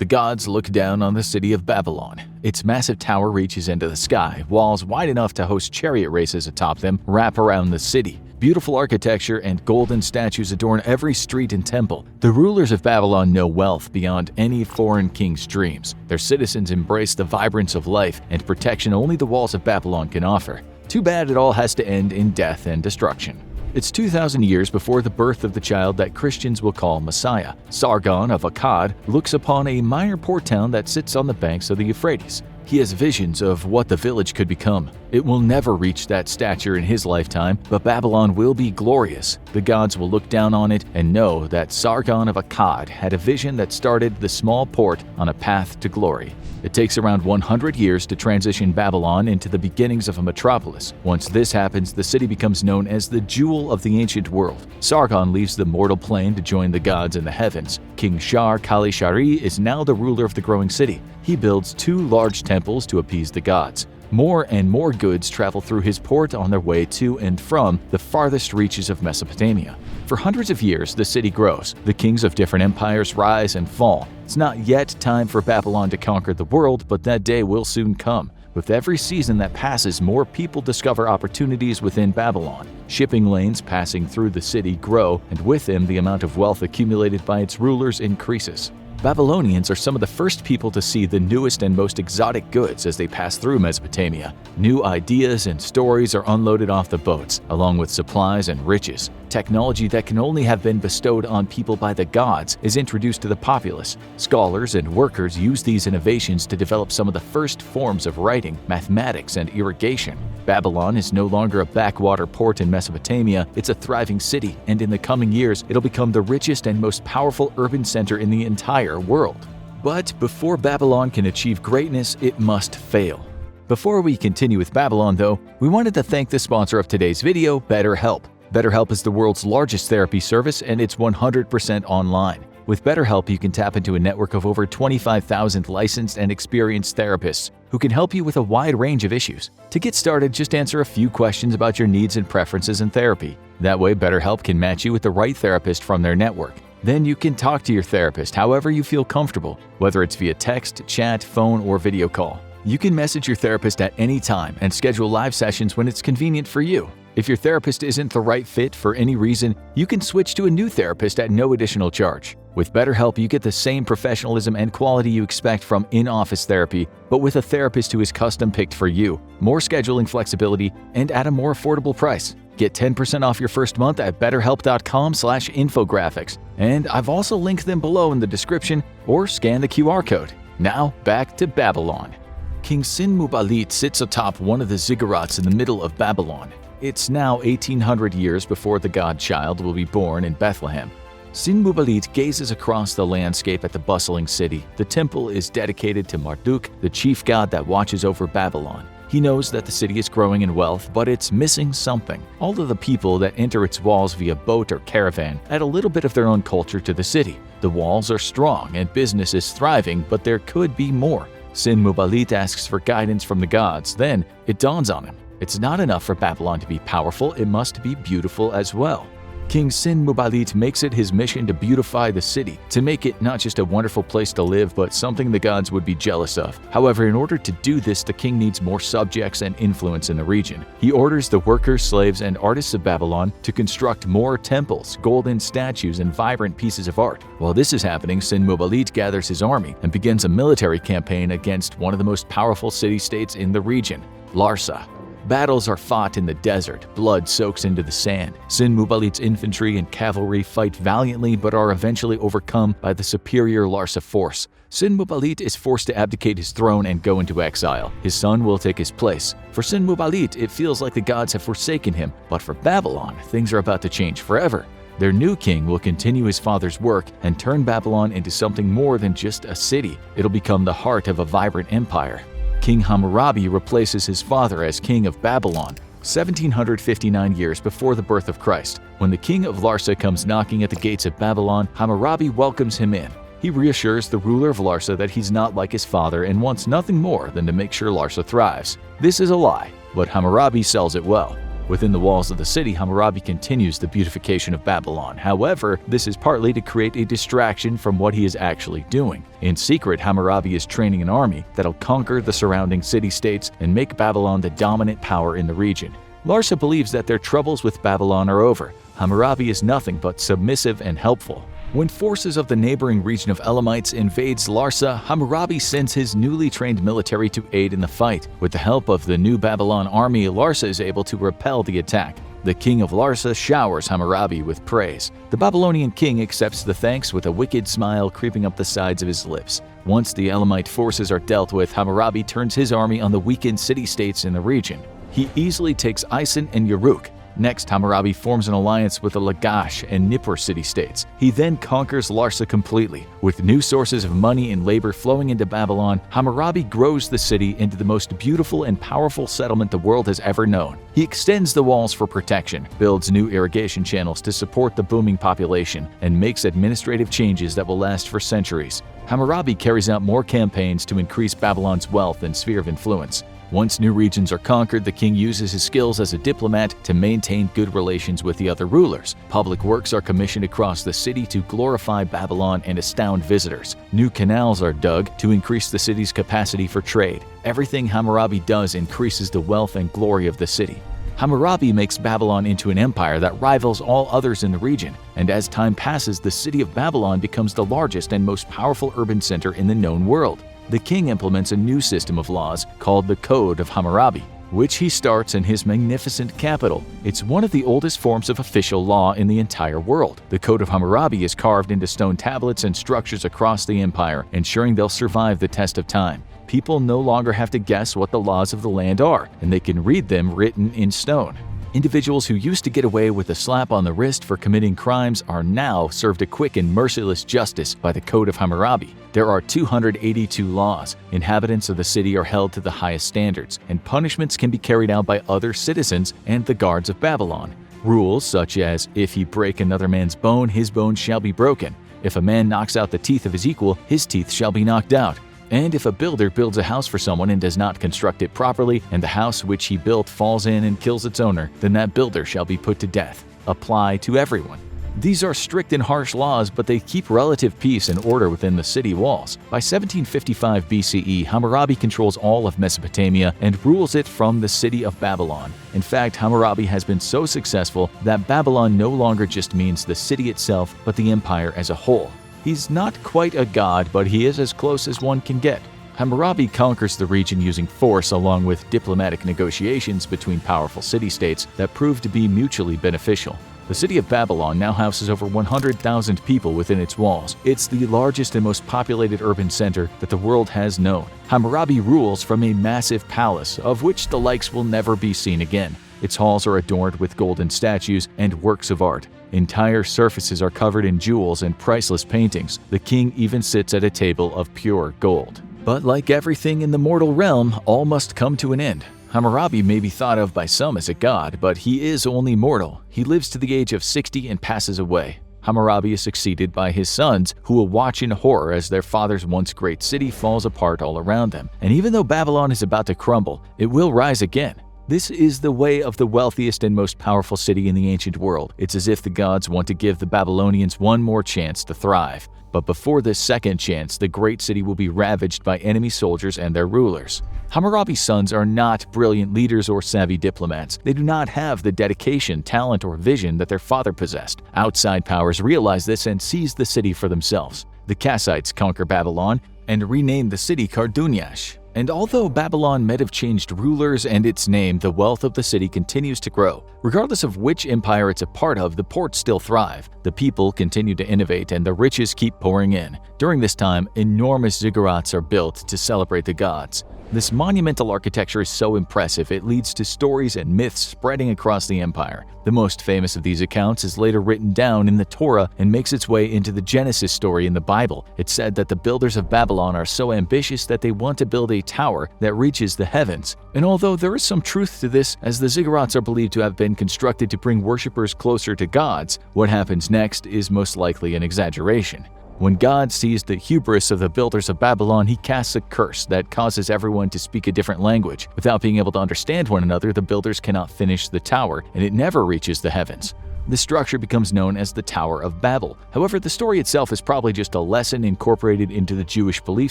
The gods look down on the city of Babylon. Its massive tower reaches into the sky. Walls wide enough to host chariot races atop them wrap around the city. Beautiful architecture and golden statues adorn every street and temple. The rulers of Babylon know wealth beyond any foreign king's dreams. Their citizens embrace the vibrance of life and protection only the walls of Babylon can offer. Too bad it all has to end in death and destruction. It's 2,000 years before the birth of the child that Christians will call Messiah. Sargon of Akkad looks upon a minor port town that sits on the banks of the Euphrates. He has visions of what the village could become. It will never reach that stature in his lifetime, but Babylon will be glorious. The gods will look down on it and know that Sargon of Akkad had a vision that started the small port on a path to glory. It takes around 100 years to transition Babylon into the beginnings of a metropolis. Once this happens, the city becomes known as the Jewel of the Ancient World. Sargon leaves the mortal plane to join the gods in the heavens. King Shar-Kali-Shari is now the ruler of the growing city. He builds 2 large temples to appease the gods. More and more goods travel through his port on their way to and from the farthest reaches of Mesopotamia. For hundreds of years, the city grows. The kings of different empires rise and fall. It's not yet time for Babylon to conquer the world, but that day will soon come. With every season that passes, more people discover opportunities within Babylon. Shipping lanes passing through the city grow, and with them, the amount of wealth accumulated by its rulers increases. Babylonians are some of the first people to see the newest and most exotic goods as they pass through Mesopotamia. New ideas and stories are unloaded off the boats, along with supplies and riches. Technology that can only have been bestowed on people by the gods is introduced to the populace. Scholars and workers use these innovations to develop some of the first forms of writing, mathematics, and irrigation. Babylon is no longer a backwater port in Mesopotamia, it's a thriving city, and in the coming years, it'll become the richest and most powerful urban center in the entire world. But before Babylon can achieve greatness, it must fail. Before we continue with Babylon, though, we wanted to thank the sponsor of today's video, BetterHelp. BetterHelp is the world's largest therapy service, and it's 100% online. With BetterHelp, you can tap into a network of over 25,000 licensed and experienced therapists who can help you with a wide range of issues. To get started, just answer a few questions about your needs and preferences in therapy. That way, BetterHelp can match you with the right therapist from their network. Then you can talk to your therapist however you feel comfortable, whether it's via text, chat, phone, or video call. You can message your therapist at any time and schedule live sessions when it's convenient for you. If your therapist isn't the right fit for any reason, you can switch to a new therapist at no additional charge. With BetterHelp, you get the same professionalism and quality you expect from in-office therapy, but with a therapist who is custom-picked for you, more scheduling flexibility, and at a more affordable price. Get 10% off your first month at betterhelp.com/infographics. And I've also linked them below in the description, or scan the QR code. Now, back to Babylon. King Sin-Muballit sits atop one of the ziggurats in the middle of Babylon. It's now 1800 years before the god-child will be born in Bethlehem. Sin-Muballit gazes across the landscape at the bustling city. The temple is dedicated to Marduk, the chief god that watches over Babylon. He knows that the city is growing in wealth, but it's missing something. All of the people that enter its walls via boat or caravan add a little bit of their own culture to the city. The walls are strong and business is thriving, but there could be more. Sin-Muballit asks for guidance from the gods. Then it dawns on him. It's not enough for Babylon to be powerful, it must be beautiful as well. King Sin-Muballit makes it his mission to beautify the city, to make it not just a wonderful place to live, but something the gods would be jealous of. However, in order to do this, the king needs more subjects and influence in the region. He orders the workers, slaves, and artists of Babylon to construct more temples, golden statues, and vibrant pieces of art. While this is happening, Sin-Muballit gathers his army and begins a military campaign against one of the most powerful city-states in the region, Larsa. Battles are fought in the desert, blood soaks into the sand. Sin-Muballit's infantry and cavalry fight valiantly but are eventually overcome by the superior Larsa force. Sin-Muballit is forced to abdicate his throne and go into exile. His son will take his place. For Sin-Muballit, it feels like the gods have forsaken him, but for Babylon, things are about to change forever. Their new king will continue his father's work and turn Babylon into something more than just a city. It'll become the heart of a vibrant empire. King Hammurabi replaces his father as king of Babylon, 1759 years before the birth of Christ. When the king of Larsa comes knocking at the gates of Babylon, Hammurabi welcomes him in. He reassures the ruler of Larsa that he's not like his father and wants nothing more than to make sure Larsa thrives. This is a lie, but Hammurabi sells it well. Within the walls of the city, Hammurabi continues the beautification of Babylon. However, this is partly to create a distraction from what he is actually doing. In secret, Hammurabi is training an army that'll conquer the surrounding city-states and make Babylon the dominant power in the region. Larsa believes that their troubles with Babylon are over. Hammurabi is nothing but submissive and helpful. When forces of the neighboring region of Elamites invades Larsa, Hammurabi sends his newly trained military to aid in the fight. With the help of the new Babylon army, Larsa is able to repel the attack. The king of Larsa showers Hammurabi with praise. The Babylonian king accepts the thanks with a wicked smile creeping up the sides of his lips. Once the Elamite forces are dealt with, Hammurabi turns his army on the weakened city-states in the region. He easily takes Isin and Uruk. Next, Hammurabi forms an alliance with the Lagash and Nippur city-states. He then conquers Larsa completely. With new sources of money and labor flowing into Babylon, Hammurabi grows the city into the most beautiful and powerful settlement the world has ever known. He extends the walls for protection, builds new irrigation channels to support the booming population, and makes administrative changes that will last for centuries. Hammurabi carries out more campaigns to increase Babylon's wealth and sphere of influence. Once new regions are conquered, the king uses his skills as a diplomat to maintain good relations with the other rulers. Public works are commissioned across the city to glorify Babylon and astound visitors. New canals are dug to increase the city's capacity for trade. Everything Hammurabi does increases the wealth and glory of the city. Hammurabi makes Babylon into an empire that rivals all others in the region, and as time passes, the city of Babylon becomes the largest and most powerful urban center in the known world. The king implements a new system of laws called the Code of Hammurabi, which he starts in his magnificent capital. It's one of the oldest forms of official law in the entire world. The Code of Hammurabi is carved into stone tablets and structures across the empire, ensuring they'll survive the test of time. People no longer have to guess what the laws of the land are, and they can read them written in stone. Individuals who used to get away with a slap on the wrist for committing crimes are now served a quick and merciless justice by the Code of Hammurabi. There are 282 laws. Inhabitants of the city are held to the highest standards, and punishments can be carried out by other citizens and the guards of Babylon. Rules such as, if he break another man's bone, his bone shall be broken. If a man knocks out the teeth of his equal, his teeth shall be knocked out. And if a builder builds a house for someone and does not construct it properly, and the house which he built falls in and kills its owner, then that builder shall be put to death. Apply to everyone. These are strict and harsh laws, but they keep relative peace and order within the city walls. By 1755 BCE, Hammurabi controls all of Mesopotamia and rules it from the city of Babylon. In fact, Hammurabi has been so successful that Babylon no longer just means the city itself, but the empire as a whole. He's not quite a god, but he is as close as one can get. Hammurabi conquers the region using force along with diplomatic negotiations between powerful city-states that prove to be mutually beneficial. The city of Babylon now houses over 100,000 people within its walls. It's the largest and most populated urban center that the world has known. Hammurabi rules from a massive palace, of which the likes will never be seen again. Its halls are adorned with golden statues and works of art. Entire surfaces are covered in jewels and priceless paintings. The king even sits at a table of pure gold. But like everything in the mortal realm, all must come to an end. Hammurabi may be thought of by some as a god, but he is only mortal. He lives to the age of 60 and passes away. Hammurabi is succeeded by his sons, who will watch in horror as their father's once great city falls apart all around them. And even though Babylon is about to crumble, it will rise again. This is the way of the wealthiest and most powerful city in the ancient world. It's as if the gods want to give the Babylonians one more chance to thrive. But before this second chance, the great city will be ravaged by enemy soldiers and their rulers. Hammurabi's sons are not brilliant leaders or savvy diplomats. They do not have the dedication, talent, or vision that their father possessed. Outside powers realize this and seize the city for themselves. The Kassites conquer Babylon and rename the city Karduniash. And although Babylon might have changed rulers and its name, the wealth of the city continues to grow. Regardless of which empire it's a part of, the ports still thrive. The people continue to innovate and the riches keep pouring in. During this time, enormous ziggurats are built to celebrate the gods. This monumental architecture is so impressive it leads to stories and myths spreading across the empire. The most famous of these accounts is later written down in the Torah and makes its way into the Genesis story in the Bible. It's said that the builders of Babylon are so ambitious that they want to build a tower that reaches the heavens. And although there is some truth to this, as the ziggurats are believed to have been constructed to bring worshippers closer to gods, what happens next is most likely an exaggeration. When God sees the hubris of the builders of Babylon, he casts a curse that causes everyone to speak a different language. Without being able to understand one another, the builders cannot finish the tower, and it never reaches the heavens. This structure becomes known as the Tower of Babel. However, the story itself is probably just a lesson incorporated into the Jewish belief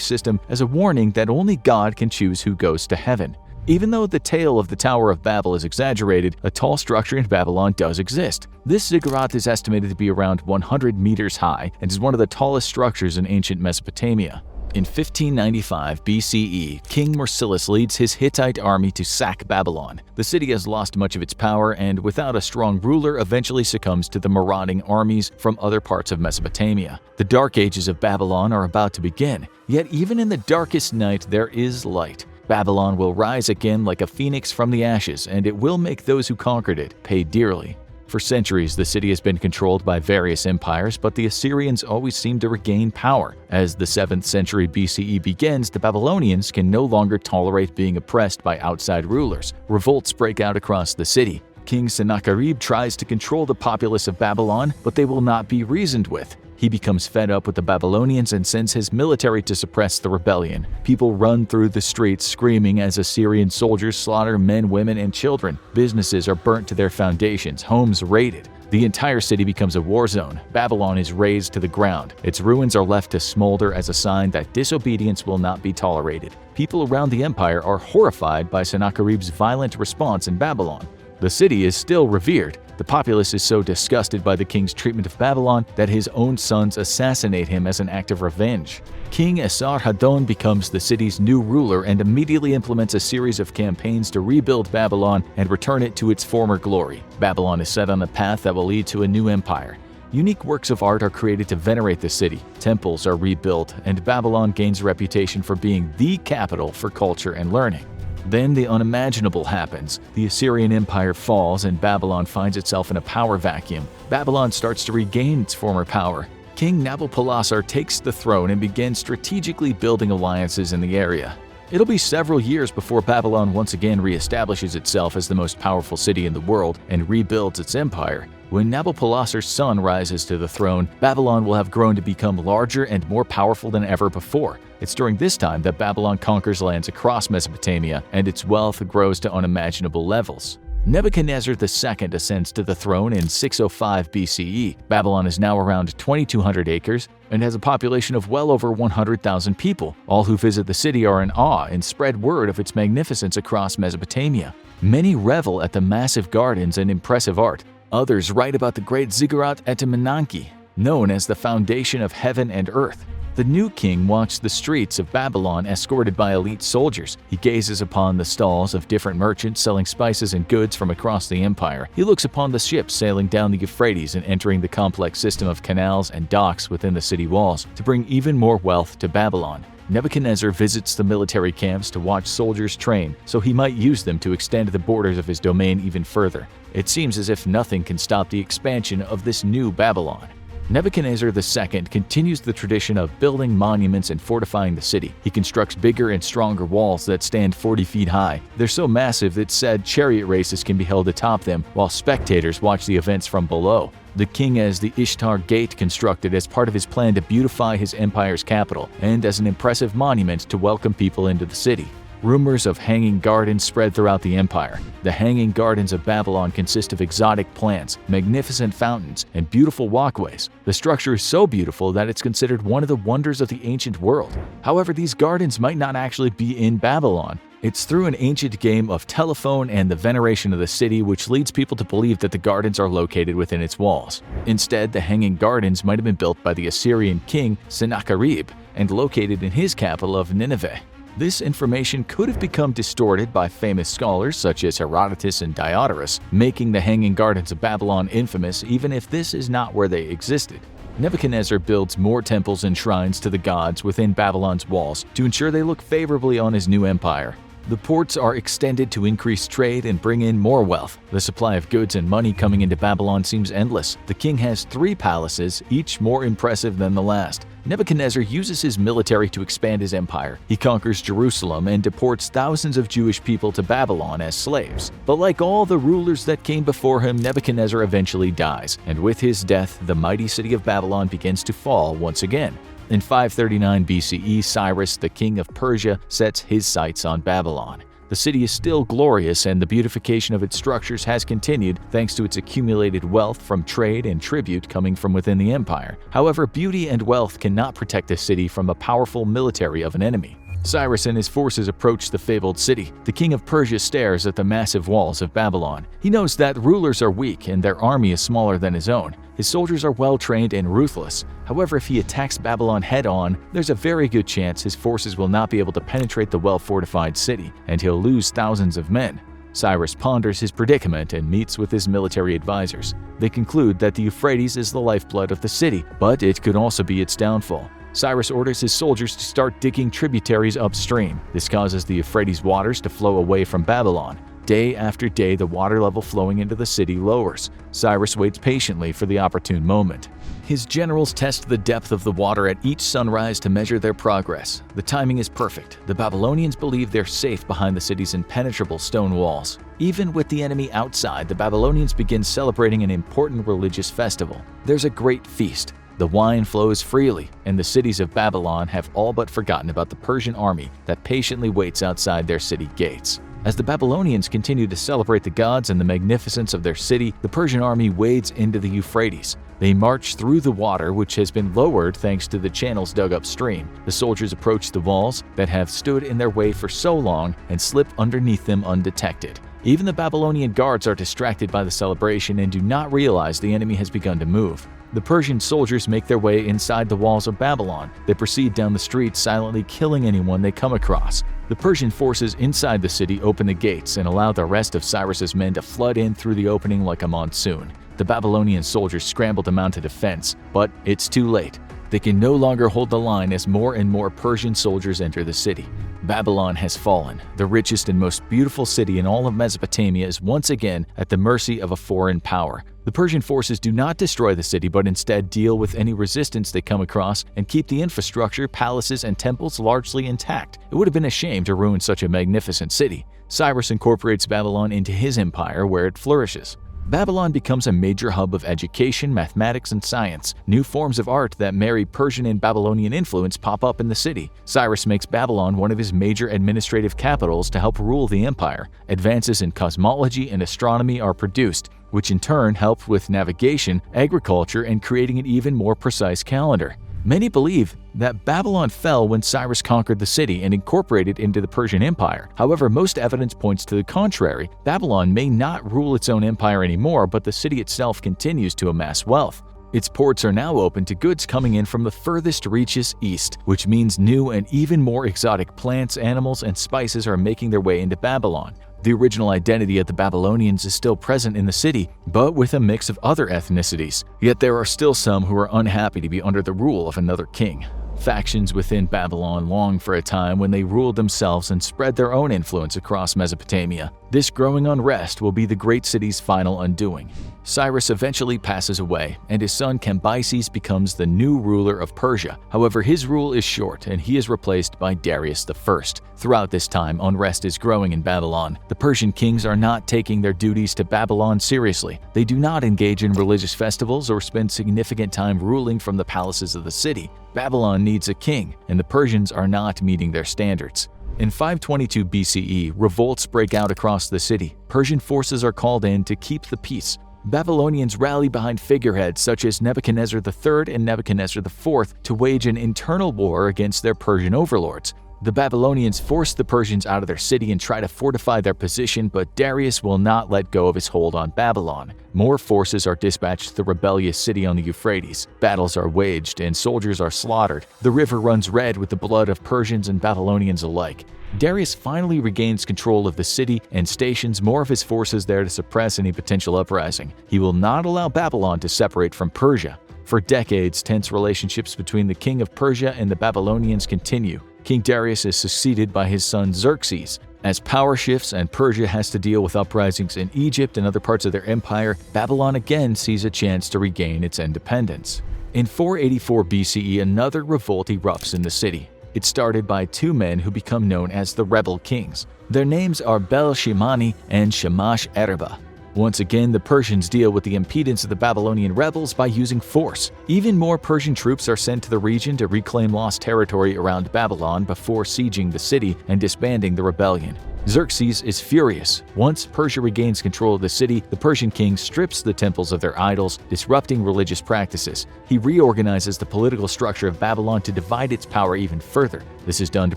system as a warning that only God can choose who goes to heaven. Even though the tale of the Tower of Babel is exaggerated, a tall structure in Babylon does exist. This ziggurat is estimated to be around 100 meters high and is one of the tallest structures in ancient Mesopotamia. In 1595 BCE, King Marcellus leads his Hittite army to sack Babylon. The city has lost much of its power and, without a strong ruler, eventually succumbs to the marauding armies from other parts of Mesopotamia. The dark ages of Babylon are about to begin, yet even in the darkest night there is light. Babylon will rise again like a phoenix from the ashes, and it will make those who conquered it pay dearly. For centuries, the city has been controlled by various empires, but the Assyrians always seem to regain power. As the 7th century BCE begins, the Babylonians can no longer tolerate being oppressed by outside rulers. Revolts break out across the city. King Sennacherib tries to control the populace of Babylon, but they will not be reasoned with. He becomes fed up with the Babylonians and sends his military to suppress the rebellion. People run through the streets screaming as Assyrian soldiers slaughter men, women, and children. Businesses are burnt to their foundations, homes raided. The entire city becomes a war zone. Babylon is razed to the ground. Its ruins are left to smolder as a sign that disobedience will not be tolerated. People around the empire are horrified by Sennacherib's violent response in Babylon. The city is still revered. The populace is so disgusted by the king's treatment of Babylon that his own sons assassinate him as an act of revenge. King Esarhaddon becomes the city's new ruler and immediately implements a series of campaigns to rebuild Babylon and return it to its former glory. Babylon is set on a path that will lead to a new empire. Unique works of art are created to venerate the city, temples are rebuilt, and Babylon gains a reputation for being the capital for culture and learning. Then the unimaginable happens. The Assyrian Empire falls and Babylon finds itself in a power vacuum. Babylon starts to regain its former power. King Nabopolassar takes the throne and begins strategically building alliances in the area. It'll be several years before Babylon once again reestablishes itself as the most powerful city in the world and rebuilds its empire. When Nabopolassar's son rises to the throne, Babylon will have grown to become larger and more powerful than ever before. It's during this time that Babylon conquers lands across Mesopotamia, and its wealth grows to unimaginable levels. Nebuchadnezzar II ascends to the throne in 605 BCE. Babylon is now around 2,200 acres and has a population of well over 100,000 people. All who visit the city are in awe and spread word of its magnificence across Mesopotamia. Many revel at the massive gardens and impressive art. Others write about the great Ziggurat et Menanche, known as the foundation of heaven and earth. The new king walks the streets of Babylon escorted by elite soldiers. He gazes upon the stalls of different merchants selling spices and goods from across the empire. He looks upon the ships sailing down the Euphrates and entering the complex system of canals and docks within the city walls to bring even more wealth to Babylon. Nebuchadnezzar visits the military camps to watch soldiers train, so he might use them to extend the borders of his domain even further. It seems as if nothing can stop the expansion of this new Babylon. Nebuchadnezzar II continues the tradition of building monuments and fortifying the city. He constructs bigger and stronger walls that stand 40 feet high. They're so massive that said chariot races can be held atop them while spectators watch the events from below. The king has the Ishtar Gate constructed as part of his plan to beautify his empire's capital and as an impressive monument to welcome people into the city. Rumors of hanging gardens spread throughout the empire. The hanging gardens of Babylon consist of exotic plants, magnificent fountains, and beautiful walkways. The structure is so beautiful that it's considered one of the wonders of the ancient world. However, these gardens might not actually be in Babylon. It's through an ancient game of telephone and the veneration of the city which leads people to believe that the gardens are located within its walls. Instead, the hanging gardens might have been built by the Assyrian king Sennacherib and located in his capital of Nineveh. This information could have become distorted by famous scholars such as Herodotus and Diodorus, making the Hanging Gardens of Babylon infamous even if this is not where they existed. Nebuchadnezzar builds more temples and shrines to the gods within Babylon's walls to ensure they look favorably on his new empire. The ports are extended to increase trade and bring in more wealth. The supply of goods and money coming into Babylon seems endless. The king has 3 palaces, each more impressive than the last. Nebuchadnezzar uses his military to expand his empire. He conquers Jerusalem and deports thousands of Jewish people to Babylon as slaves. But like all the rulers that came before him, Nebuchadnezzar eventually dies, and with his death, the mighty city of Babylon begins to fall once again. In 539 BCE, Cyrus, the king of Persia, sets his sights on Babylon. The city is still glorious, and the beautification of its structures has continued thanks to its accumulated wealth from trade and tribute coming from within the empire. However, beauty and wealth cannot protect the city from a powerful military of an enemy. Cyrus and his forces approach the fabled city. The king of Persia stares at the massive walls of Babylon. He knows that rulers are weak and their army is smaller than his own. His soldiers are well-trained and ruthless. However, if he attacks Babylon head-on, there's a very good chance his forces will not be able to penetrate the well-fortified city, and he'll lose thousands of men. Cyrus ponders his predicament and meets with his military advisors. They conclude that the Euphrates is the lifeblood of the city, but it could also be its downfall. Cyrus orders his soldiers to start digging tributaries upstream. This causes the Euphrates waters to flow away from Babylon. Day after day, the water level flowing into the city lowers. Cyrus waits patiently for the opportune moment. His generals test the depth of the water at each sunrise to measure their progress. The timing is perfect. The Babylonians believe they're safe behind the city's impenetrable stone walls. Even with the enemy outside, the Babylonians begin celebrating an important religious festival. There's a great feast. The wine flows freely, and the cities of Babylon have all but forgotten about the Persian army that patiently waits outside their city gates. As the Babylonians continue to celebrate the gods and the magnificence of their city, the Persian army wades into the Euphrates. They march through the water, which has been lowered thanks to the channels dug upstream. The soldiers approach the walls that have stood in their way for so long and slip underneath them undetected. Even the Babylonian guards are distracted by the celebration and do not realize the enemy has begun to move. The Persian soldiers make their way inside the walls of Babylon. They proceed down the streets, silently killing anyone they come across. The Persian forces inside the city open the gates and allow the rest of Cyrus's men to flood in through the opening like a monsoon. The Babylonian soldiers scramble to mount a defense, but it's too late. They can no longer hold the line as more and more Persian soldiers enter the city. Babylon has fallen. The richest and most beautiful city in all of Mesopotamia is once again at the mercy of a foreign power. The Persian forces do not destroy the city, but instead deal with any resistance they come across and keep the infrastructure, palaces, and temples largely intact. It would have been a shame to ruin such a magnificent city. Cyrus incorporates Babylon into his empire, where it flourishes. Babylon becomes a major hub of education, mathematics, and science. New forms of art that marry Persian and Babylonian influence pop up in the city. Cyrus makes Babylon one of his major administrative capitals to help rule the empire. Advances in cosmology and astronomy are produced, which in turn help with navigation, agriculture, and creating an even more precise calendar. Many believe that Babylon fell when Cyrus conquered the city and incorporated into the Persian Empire. However, most evidence points to the contrary. Babylon may not rule its own empire anymore, but the city itself continues to amass wealth. Its ports are now open to goods coming in from the furthest reaches east, which means new and even more exotic plants, animals, and spices are making their way into Babylon. The original identity of the Babylonians is still present in the city, but with a mix of other ethnicities. Yet there are still some who are unhappy to be under the rule of another king. Factions within Babylon long for a time when they ruled themselves and spread their own influence across Mesopotamia. This growing unrest will be the great city's final undoing. Cyrus eventually passes away, and his son Cambyses becomes the new ruler of Persia. However, his rule is short, and he is replaced by Darius I. Throughout this time, unrest is growing in Babylon. The Persian kings are not taking their duties to Babylon seriously. They do not engage in religious festivals or spend significant time ruling from the palaces of the city. Babylon needs a king, and the Persians are not meeting their standards. In 522 BCE, revolts break out across the city. Persian forces are called in to keep the peace. Babylonians rally behind figureheads such as Nebuchadnezzar III and Nebuchadnezzar IV to wage an internal war against their Persian overlords. The Babylonians force the Persians out of their city and try to fortify their position, but Darius will not let go of his hold on Babylon. More forces are dispatched to the rebellious city on the Euphrates. Battles are waged and soldiers are slaughtered. The river runs red with the blood of Persians and Babylonians alike. Darius finally regains control of the city and stations more of his forces there to suppress any potential uprising. He will not allow Babylon to separate from Persia. For decades, tense relationships between the king of Persia and the Babylonians continue. King Darius is succeeded by his son Xerxes. As power shifts and Persia has to deal with uprisings in Egypt and other parts of their empire, Babylon again sees a chance to regain its independence. In 484 BCE, another revolt erupts in the city. It started by two men who become known as the rebel kings. Their names are Bel-Shimani and Shamash-Erba. Once again, the Persians deal with the impedance of the Babylonian rebels by using force. Even more Persian troops are sent to the region to reclaim lost territory around Babylon before sieging the city and disbanding the rebellion. Xerxes is furious. Once Persia regains control of the city, the Persian king strips the temples of their idols, disrupting religious practices. He reorganizes the political structure of Babylon to divide its power even further. This is done to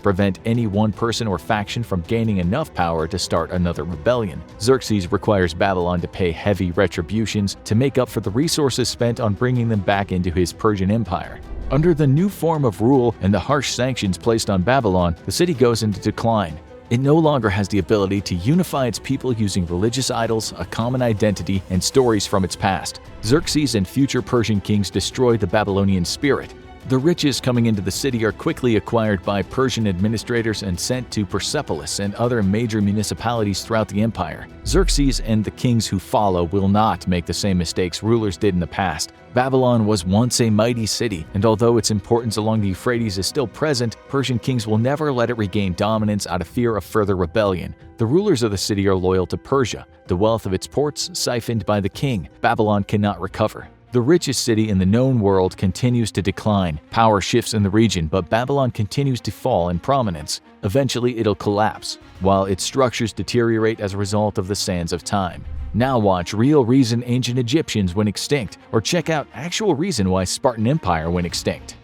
prevent any one person or faction from gaining enough power to start another rebellion. Xerxes requires Babylon to pay heavy retributions to make up for the resources spent on bringing them back into his Persian empire. Under the new form of rule and the harsh sanctions placed on Babylon, the city goes into decline. It no longer has the ability to unify its people using religious idols, a common identity, and stories from its past. Xerxes and future Persian kings destroy the Babylonian spirit. The riches coming into the city are quickly acquired by Persian administrators and sent to Persepolis and other major municipalities throughout the empire. Xerxes and the kings who follow will not make the same mistakes rulers did in the past. Babylon was once a mighty city, and although its importance along the Euphrates is still present, Persian kings will never let it regain dominance out of fear of further rebellion. The rulers of the city are loyal to Persia. The wealth of its ports siphoned by the king. Babylon cannot recover. The richest city in the known world continues to decline. Power shifts in the region, but Babylon continues to fall in prominence. Eventually, it'll collapse, while its structures deteriorate as a result of the sands of time. Now watch Real Reason Ancient Egyptians Went Extinct, or check out Actual Reason Why Spartan Empire Went Extinct.